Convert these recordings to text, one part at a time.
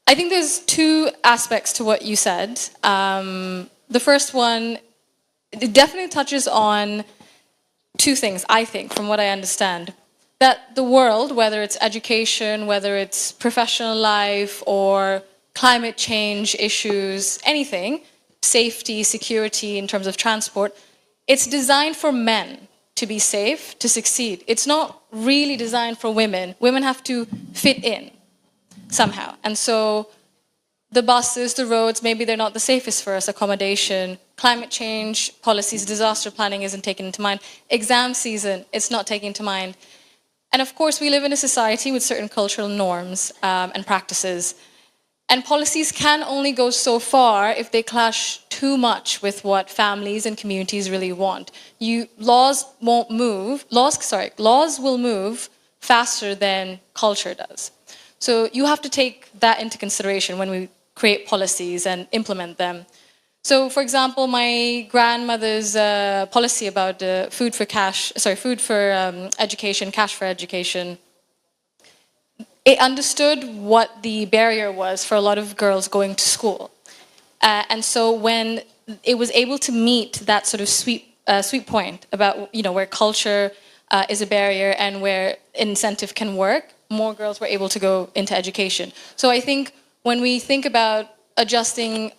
I think there's two aspects to what you said. The first one, it definitely touches on two things, I think, from what I understand. That the world, whether it's education, whether it's professional life or climate change issues, anything, safety, security in terms of transport, it's designed for men to be safe, to succeed. It's not really designed for women. Women have to fit in somehow. And so the buses, the roads, maybe they're not the safest for us, accommodation, climate change, policies, disaster planning isn't taken into mind. Exam season, it's not taken into mind. And of course, we live in a society with certain cultural norms and practices. And policies can only go so far if they clash too much with what families and communities really want. Laws will move faster than culture does. So you have to take that into consideration when we create policies and implement them. So, for example, my grandmother's policy about food for education, cash for education, it understood what the barrier was for a lot of girls going to school. And so when it was able to meet that sort of sweet point about, where culture is a barrier and where incentive can work, more girls were able to go into education. So I think when we think about adjusting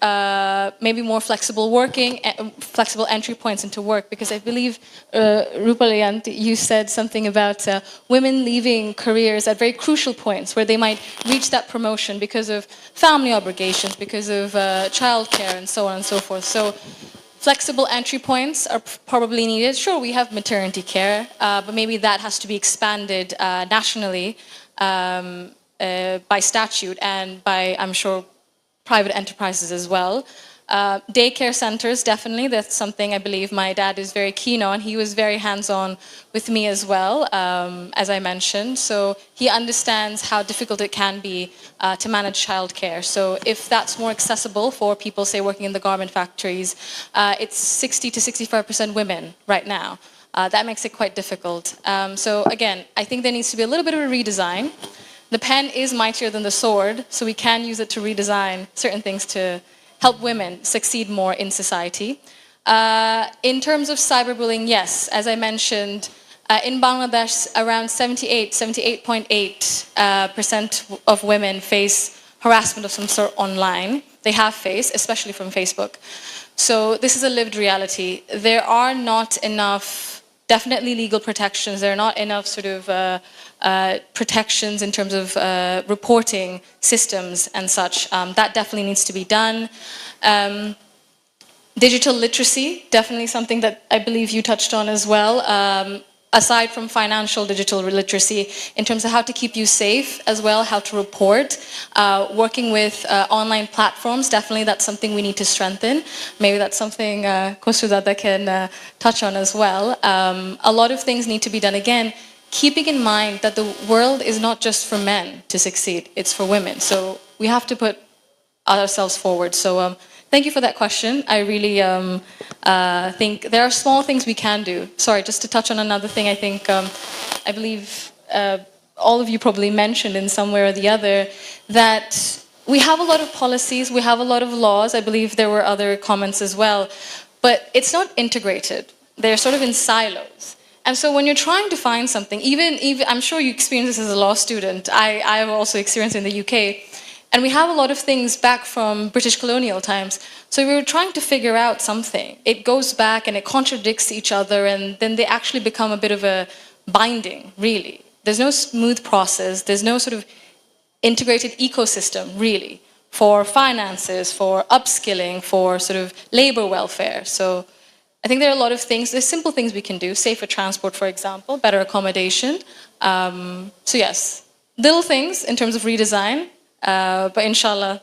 maybe more flexible working, flexible entry points into work, because I believe, Rupal, you said something about women leaving careers at very crucial points where they might reach that promotion because of family obligations, because of childcare and so on and so forth. So flexible entry points are probably needed. Sure, we have maternity care, but maybe that has to be expanded nationally by statute and by, I'm sure, private enterprises as well. Daycare centers, definitely, that's something I believe my dad is very keen on. He was very hands-on with me as well, as I mentioned. So he understands how difficult it can be to manage childcare. So if that's more accessible for people, say, working in the garment factories, it's 60 to 65% women right now. That makes it quite difficult. So again, I think there needs to be a little bit of a redesign. The pen is mightier than the sword, so we can use it to redesign certain things to help women succeed more in society. In terms of cyberbullying, yes, as I mentioned, in Bangladesh, around 78.8% of women face harassment of some sort online. They have faced, especially from Facebook. So this is a lived reality. There are not enough, definitely legal protections. There are not enough sort of protections in terms of reporting systems and such. That definitely needs to be done. Digital literacy, definitely something that I believe you touched on as well. Aside from financial digital literacy, in terms of how to keep you safe as well, how to report, working with online platforms, definitely that's something we need to strengthen. Maybe that's something Khosroo can touch on as well. A lot of things need to be done. Again, keeping in mind that the world is not just for men to succeed, it's for women. So we have to put ourselves forward. So thank you for that question. I really think there are small things we can do. Sorry, just to touch on another thing, I think, I believe all of you probably mentioned in some way or the other that we have a lot of policies, we have a lot of laws. I believe there were other comments as well, but it's not integrated. They're sort of in silos. And so when you're trying to find something, even I'm sure you experienced this as a law student. I've also experienced it in the UK. And we have a lot of things back from British colonial times. So we were trying to figure out something. It goes back and it contradicts each other, and then they actually become a bit of a binding, really. There's no smooth process. There's no sort of integrated ecosystem, really, for finances, for upskilling, for sort of labor welfare. So I think there are a lot of things. There's simple things we can do. Safer transport, for example, better accommodation. So yes, little things in terms of redesign. But inshallah,